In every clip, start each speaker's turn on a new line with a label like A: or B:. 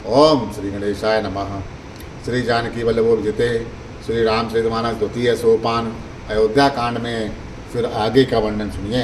A: ओम श्री गणेशाय नमः। श्री जानकी वल्लभो विजिते श्री रामचरितमानस द्वितीय सोपान अयोध्या कांड में फिर आगे का वर्णन सुनिए।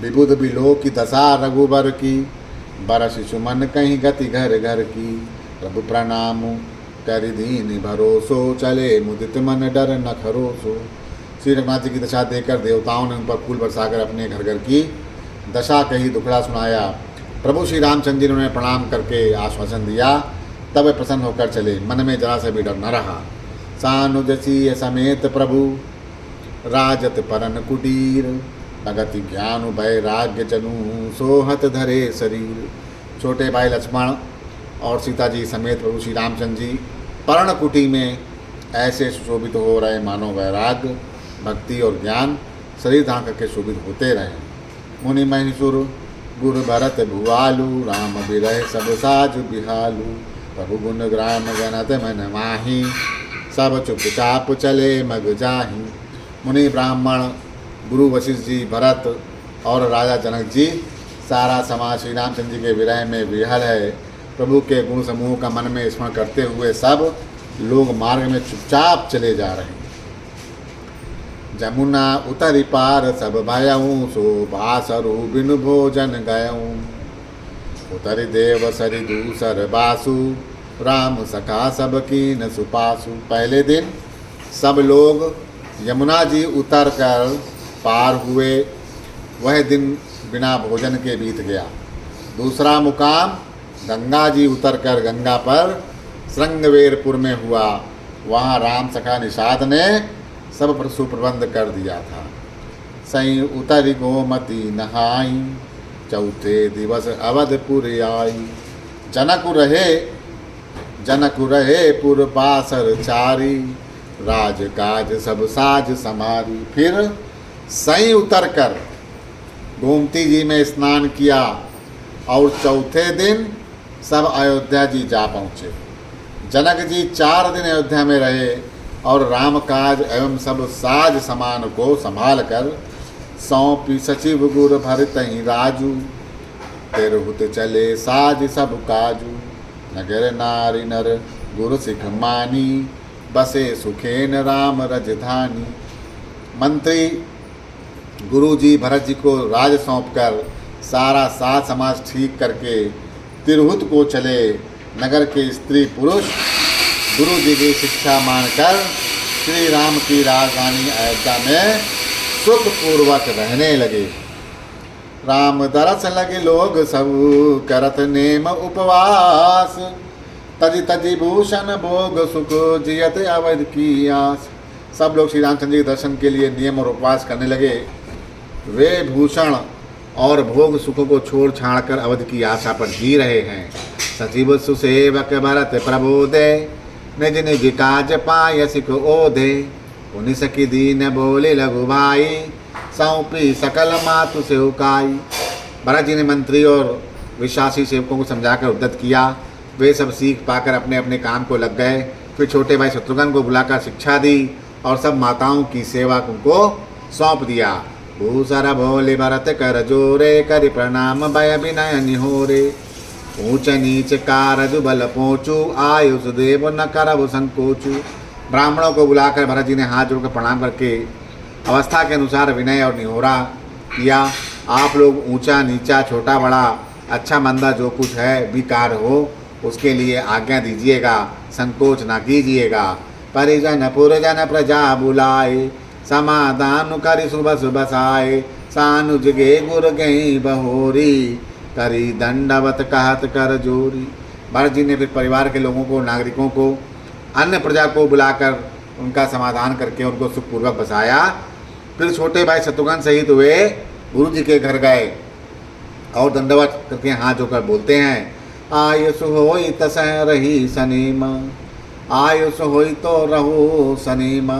A: विबुध बिलो की दशा रघुबर की, बरस सुमन कहीं गति घर घर की। प्रभु प्रणाम करि दीन भरोसो, चले मुदित मन डर न खरोसो। श्री रघुनाथ जी की दशा देखकर देवताओं ने उन पर फूल बरसाकर अपने घर घर की दशा कही, दुखड़ा सुनाया। प्रभु श्री रामचंद्र जी ने उन्हें प्रणाम करके आश्वासन दिया, तब वे प्रसन्न होकर चले। मन में जरा से भी डर न रहा। सानुजसी समेत प्रभु राजत परन कुटीर, भगति ज्ञान वैराग्य जनु सोहत धरे शरीर। छोटे भाई लक्ष्मण और सीता जी समेत प्रभु श्री रामचंद्र जी पर्ण कुटी में ऐसे सुशोभित हो रहे मानो वैराग्य, भक्ति और ज्ञान शरीर धारण करके शोभित होते रहे। मुनि महिषुर गुरु भरत भुआलु, राम बिरह सब साज बिहालु। प्रभु गुण ग्राम गणत मन माही, सब चुपचाप चले मग जाही। मुनि ब्राह्मण गुरु वशिष्ठ जी, भरत और राजा जनक जी, सारा समाज श्री रामचंद्र जी के विरह में विहल है। प्रभु के गुण समूह का मन में स्मरण करते हुए सब लोग मार्ग में चुपचाप चले जा रहे हैं। जमुना उतरी पार सब भयऊँ, सो बासरु बिनु भोजन गयऊँ। उतरि देव सरि दूसर बासु, राम सखा सब कीन सुपासु। पहले दिन सब लोग यमुना जी उतर कर पार हुए, वह दिन बिना भोजन के बीत गया। दूसरा मुकाम गंगा जी उतरकर गंगा पर श्रृंगवेरपुर में हुआ। वहाँ राम सखा निषाद ने सब पर सुप्रबंध कर दिया था। सई उतरी गोमती नहाई, चौथे दिवस अवधपुर आई। जनक रहे पुर पासर चारी, राज काज सब साज समारी। फिर सई उतर कर गोमती जी में स्नान किया और चौथे दिन सब अयोध्या जी जा पहुँचे। जनक जी 4 दिन अयोध्या में रहे और रामकाज एवं सब साज समान को संभाल कर सौंपी सचिव गुर भरतहि राजू। तिरहुत चले साज सब काजू, नगर नारी नर गुरु सिख मानी। बसे सुखेन राम रजधानी। मंत्री गुरु जी भरत जी को राज सौंपकर सारा साज समाज ठीक करके तिरहुत को चले। नगर के स्त्री पुरुष गुरु जी की शिक्षा मानकर श्री राम की राजधानी अयोध्या में सुखपूर्वक रहने लगे। राम दरस लगे लोग सब, करत नेम उपवास। तजि तजि भूषण भोग सुख, जियत अवध की आस। सब लोग श्री रामचंद्र जी के दर्शन के लिए नियम और उपवास करने लगे। वे भूषण और भोग सुखों को छोड़ छाड़ कर अवध की आशा पर जी रहे हैं। सचिव सुसेवक भरत प्रबोधे, निज निज काज पाय सिख ओधे। उन्हीं सखी दीन बोले लघु भाई, सौंपी सकल मातु से उकाई। भरत जी ने मंत्री और विश्वासी सेवकों को समझाकर उद्यत किया। वे सब सीख पाकर अपने अपने काम को लग गए। फिर छोटे भाई शत्रुघ्न को बुलाकर शिक्षा दी और सब माताओं की सेवा उनको सौंप दिया। भूसर भोले भरत कर जोरे, करि प्रणाम भय विनय निहोरे। ऊंच नीच कारज बल पहुँचू, आयुष देव न करब संकोचू। ब्राह्मणों को बुलाकर भरत जी ने हाथ जोड़कर प्रणाम करके अवस्था के अनुसार विनय और निहोरा किया। आप लोग ऊंचा नीचा छोटा बड़ा अच्छा मंदा जो कुछ है विकार हो, उसके लिए आज्ञा दीजिएगा, संकोच ना कीजिएगा। परिजन पुरजन प्रजा बुलाए, समाधान करि सुबह सुबह साए। सानुज गे गुर गई बहोरी, करी दंडवत कहत कर जोरी। भरत जी ने फिर परिवार के लोगों को, नागरिकों को, अन्य प्रजा को बुलाकर उनका समाधान करके उनको सुखपूर्वक बसाया। फिर छोटे भाई शत्रुघ्न सहित वे गुरु जी के घर गए और दंडवत करके हाथ जोड़कर बोलते हैं, आयुष होई तसह रही सनीमा, आयुष होई तो रहो सनीमा।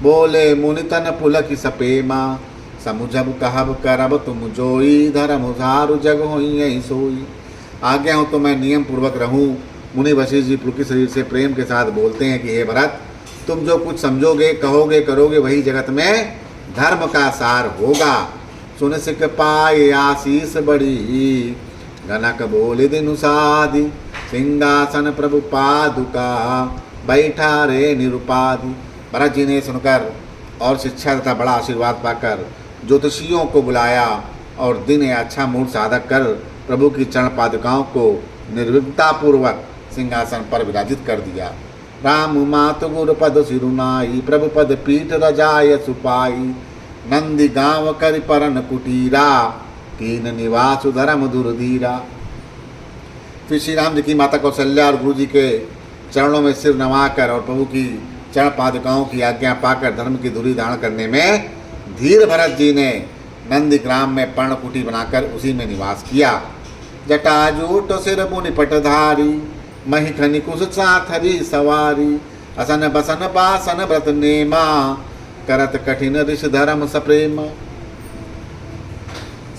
A: बोले मुनितन पुलक सपेमा, समुझब कहब करब तुम जोई। धर्म उधारु जग होई यही सोई। आज्ञा हो तो मैं नियम पूर्वक रहूं। मुनि वशिष्ठ जी पुलकित शरीर से प्रेम के साथ बोलते हैं कि हे भरत, तुम जो कुछ समझोगे, कहोगे, करोगे, वही जगत में धर्म का सार होगा। सुन सिख पाए आशीष बड़ी, गनक बोले दिनु साधि, सिंहासन प्रभु पादुका, बैठा रे निरुपाधि। भरत जी ने सुनकर और शिक्षा तथा बड़ा आशीर्वाद पाकर ज्योतिषियों को बुलाया और दिन या अच्छा मुहूर्त साधक कर प्रभु की चरण पादुकाओं को निर्विघ्नता पूर्वक सिंहासन पर विराजित कर दिया। राम मातु गुरु पद सिरुनाई, प्रभु पद पीठ रजाय सुपाई, नंदी गांव कर परन कुटीरा, कीन निवास धर्म दुर्धीरा। फिर श्री राम जी की माता कौशल्या और गुरु जी के चरणों में सिर नवाकर और प्रभु की चरण पादुकाओं की आज्ञा पाकर धर्म की धुरी धारण करने में धीर भरत जी ने नंदी ग्राम में पर्णकुटी बनाकर उसी में निवास किया। जटाजूट सिर मुनि पटधारी, मही खनि कुश साथरी सवारी, असन बसन बासन व्रत नेमा, करत कठिन ऋष धर्म सप्रेम।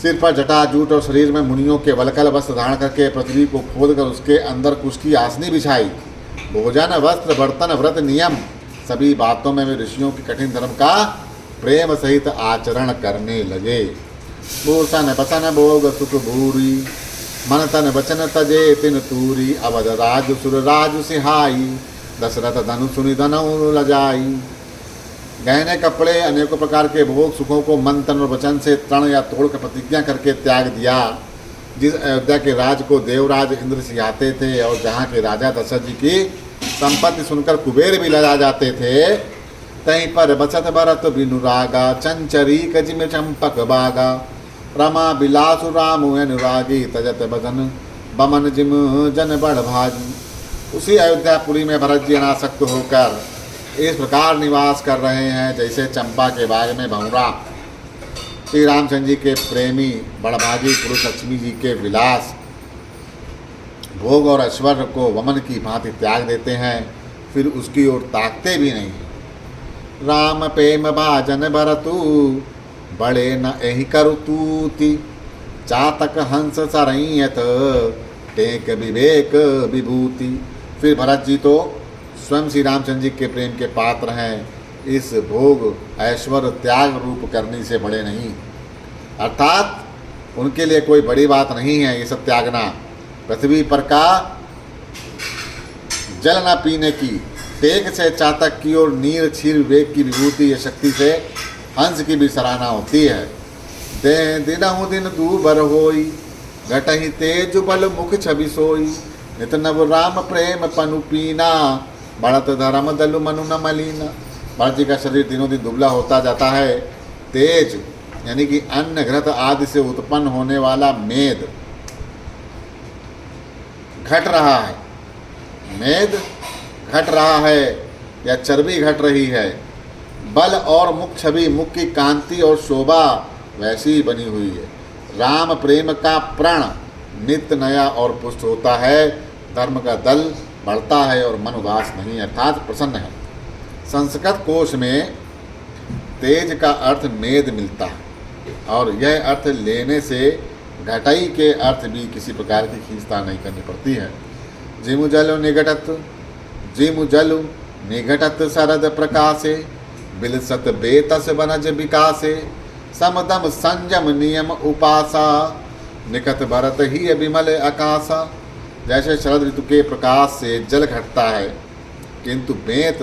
A: सिर पर जटाजूट और शरीर में मुनियों के वलकल वस्त्र धारण करके पृथ्वी को खोद कर उसके अंदर कुश की आसनी बिछाई। भोजन वस्त्र बर्तन व्रत नियम सभी बातों में वे ऋषियों के कठिन धर्म का प्रेम सहित आचरण करने लगे। भूषण बसन भोग सुख भूरी, मन तन वचन तजे तिन तूरी, अवध राज सुर राज सिहाई, दशरथ धनु सुनि धनु लजाई। गहने कपड़े अनेकों प्रकार के भोग सुखों को मन तन और वचन से तृण या तोड़ कर प्रतिज्ञा करके त्याग दिया। जिस अयोध्या के राज को देवराज इंद्र सिहाते थे और जहाँ के राजा दशरथ जी की संपत्ति सुनकर कुबेर भी लजा जाते थे, तहीं पर बसत भरत बिनुरागा, चंचरी कजिम चंपक बागा, रमा बिलासु राम अनुरागी, तजत बदन बमन जिम जन बड़ भागी। उसी अयोध्यापुरी में भरत जी अनासक्त होकर इस प्रकार निवास कर रहे हैं जैसे चंपा के बाग में भंवरा। श्री रामचंद्र जी के प्रेमी बड़भागी पुरुष लक्ष्मी जी के विलास भोग और ऐश्वर्य को वमन की भांति त्याग देते हैं, फिर उसकी ओर ताकते भी नहीं। राम प्रेम भाजन भरतु, बड़े न एहि करु तूति, चातक हंस सरयत, टेक विवेक विभूति। फिर भरत जी तो स्वयं श्री रामचंद्र जी के प्रेम के पात्र हैं, इस भोग ऐश्वर्य त्याग रूप करने से बड़े नहीं, अर्थात उनके लिए कोई बड़ी बात नहीं है ये सब त्यागना। पृथ्वी पर का जल न पीने की, टेक से चातक की और नीर क्षीर विवेक की विभूति या शक्ति से हंस की भी सराहना होती है। दे दिनहु दिन दूबर होई, घटहि तेज बल मुख छवि सोई, नित नव राम प्रेम पनु पीना, बढ़त धर्म दलु मनु न मलीना। भरत जी का शरीर दिनों दिन दुबला होता जाता है। तेज यानी कि अन्न घृत आदि से उत्पन्न होने वाला मेद घट रहा है, मेद घट रहा है या चर्बी घट रही है। बल और मुख छवि, मुख की कांति और शोभा वैसी ही बनी हुई है। राम प्रेम का प्रण नित्य नया और पुष्ट होता है। धर्म का दल बढ़ता है और मन उदास नहीं अर्थात प्रसन्न है। संस्कृत कोश में तेज का अर्थ मेद मिलता है और यह अर्थ लेने से घटाई के अर्थ भी किसी प्रकार की खींचता नहीं करनी पड़ती है। जिमु जलु निघटत, जिमु जलु निघटत शरद प्रकाशे, बिलसत बेतस बनज विकासे, समदम संयम नियम उपासा, निकट भरत ही विमल आकाशा। जैसे शरद ऋतु के प्रकाश से जल घटता है किंतु बेत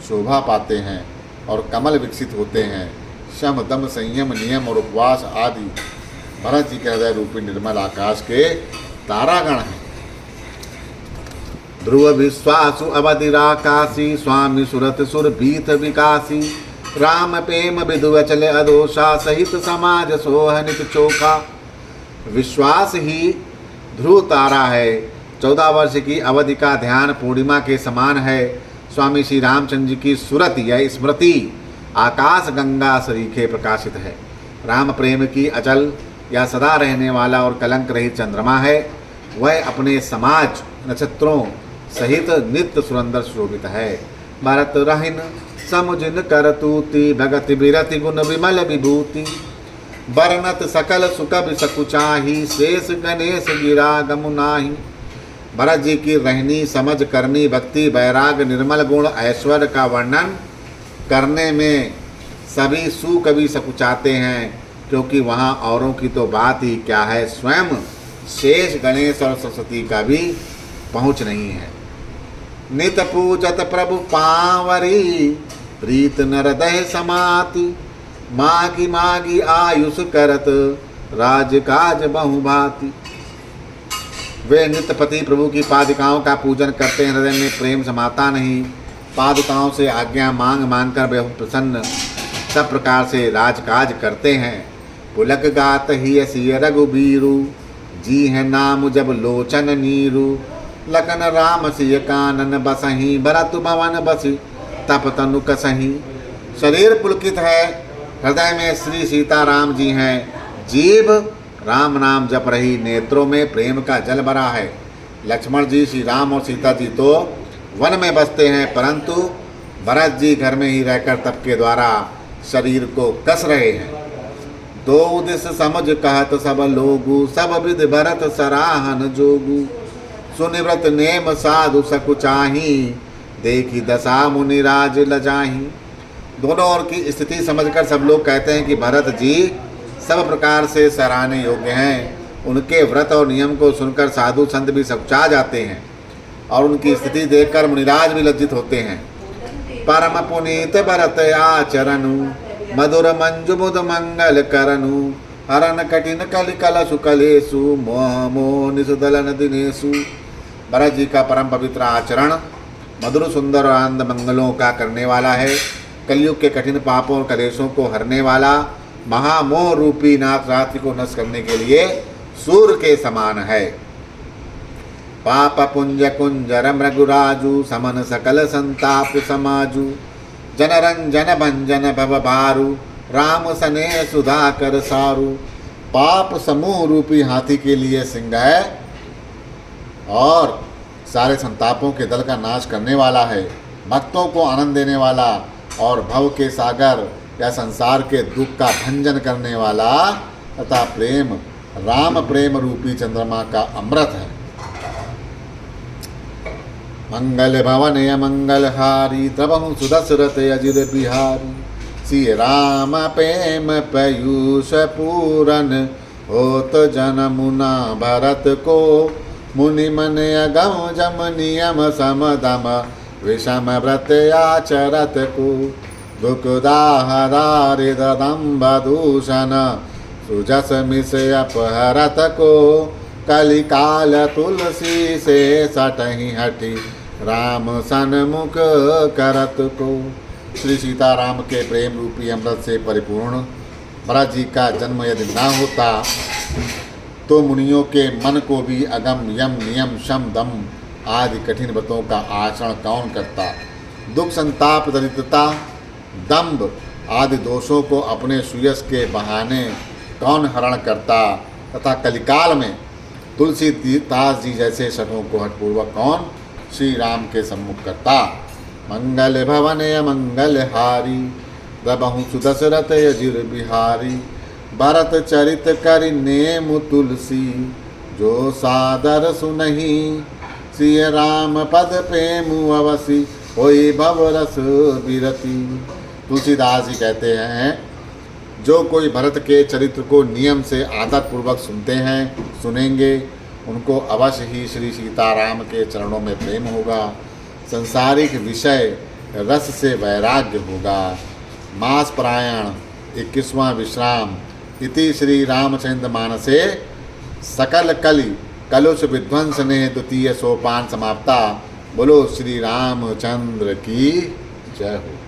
A: शोभा पाते हैं और कमल विकसित होते हैं, शम दम संयम नियम और उपवास आदि भरत जी के हृदय रूपी निर्मल आकाश के तारागण हैं। ध्रुव विश्वासु अवधिराकाशी, स्वामी सुरत सुर भीत विकासी, राम प्रेम विधुवचल अदोषा, सहित समाज सोहनित चोखा। विश्वास ही ध्रुव तारा है, 14 वर्ष की अवधि का ध्यान पूर्णिमा के समान है। स्वामी श्री रामचंद्र जी की सुरत या स्मृति आकाश गंगा सरीखे प्रकाशित है। राम प्रेम की अचल या सदा रहने वाला और कलंक रहित चंद्रमा है। वह अपने समाज नक्षत्रों सहित नित्य सुरंदर शोभित है। भरत रहिन समुझिन करतूति, भगति बिरति गुण विमल विभूति, बरनत सकल सुकब सकुचाही, शेष गणेश गिरा गमुनाही। भरत जी की रहनी समझ करनी भक्ति वैराग निर्मल गुण ऐश्वर्य का वर्णन करने में सभी सुकवि सकुचाते हैं, क्योंकि वहाँ औरों की तो बात ही क्या है, स्वयं शेष गणेश और सरस्वती का भी पहुँच नहीं है। नित पूजत प्रभु पावरी, प्रीत नरदय समाति, मागी मागी आयुष करत, राज काज बहुभांति। वे नित्यपति प्रभु की पादिकाओं का पूजन करते हैं, हृदय में प्रेम समाता नहीं, पादुकाओं से आज्ञा मांग मांग कर वे प्रसन्न सब प्रकार से राजकाज करते हैं। पुलक गात ही सिय रघुबीरु, जी है नाम जब लोचन नीरु, लखन राम सिय कानन बसही, भरत भवन बसी तप तनु कसही। शरीर पुलकित है, हृदय में श्री सीताराम जी हैं, जीभ राम नाम जप रही, नेत्रों में प्रेम का जल भरा है। लक्ष्मण जी, श्री राम और सीता जी तो वन में बसते हैं, परंतु भरत जी घर में ही रहकर तप के द्वारा शरीर को कस रहे हैं। दो दिस समझ कहत सब लोगु, सब विधि भरत सराहन जोगु, सुनिव्रत नेम साधु सकुचाही, देखी दशा मुनिराज लजाही। दोनों ओर की स्थिति समझकर सब लोग कहते हैं कि भरत जी सब प्रकार से सराहने योग्य हैं। उनके व्रत और नियम को सुनकर साधु संत भी सकुचा जाते हैं और उनकी स्थिति देखकर मुनिराज भी लज्जित होते हैं। परम पुनीत भरत आचरनु, मधुर मंजु मुद मंगल करनु, हरन कठिन कलि कलसु कलेसु, मोह मोह निसुदलन दिनेसु। भरत जी का परम पवित्र आचरण मधुर सुंदर और आनंद मंगलों का करने वाला है। कलयुग के कठिन पापों और कलेशों को हरने वाला, महामोह रूपी नाथ रात्रि को नष्ट करने के लिए सूर्य के समान है। पाप पुंज कुंजर मृगुराजु, समन सकल संताप समाजु, जनरंजन भंजन भव भारु, राम सने सुधाकर सारु। पाप समूह रूपी हाथी के लिए सिंह है और सारे संतापों के दल का नाश करने वाला है, भक्तों को आनंद देने वाला और भव के सागर या संसार के दुख का भंजन करने वाला तथा प्रेम राम प्रेम रूपी चंद्रमा का अमृत है। मंगल भवन य मंगल हारी, द्रवहु सुदशरथ अजिर बिहारी, श्री राम प्रेम पयूष पूरन, होत जनमुना भरत को, मुनि मन अगम जम नियम समदम, विषम व्रत आचरत को, दुखदाहदारि ददम्बदूषण, सुजस मिस अपहरत को, कलिकाल तुलसी से सटहि हटि, राम सन्मुख करत को। श्री सीताराम के प्रेम रूपी अमृत से परिपूर्ण भरत जी का जन्म यदि न होता तो मुनियों के मन को भी अगम यम नियम शम दम आदि कठिन व्रतों का आचरण कौन करता। दुख संताप दरिद्रता दंभ आदि दोषों को अपने सुयश के बहाने कौन हरण करता तथा कलिकाल में तुलसीदास जी जैसे शठों को हठपूर्वक कौन श्री राम के सम्मुख करता। मंगल भवन मंगल हारी, दबहु सुदशरथ अजिर बिहारी, भरत चरित करि नेम तुलसी, जो सादर सुनहि, श्री राम पद प्रेमु अवसी, होई भवरस बिरति। तुलसीदास जी कहते हैं, जो कोई भरत के चरित्र को नियम से आदर पूर्वक सुनते हैं सुनेंगे, उनको अवश्य ही श्री सीताराम के चरणों में प्रेम होगा, संसारिक विषय रस से वैराग्य होगा। मास परायण 21वां विश्राम इति श्री रामचंद्र मानसे सकल कलि कलुष विध्वंस ने द्वितीय सोपान समाप्ता। बोलो श्री रामचंद्र की जय हो।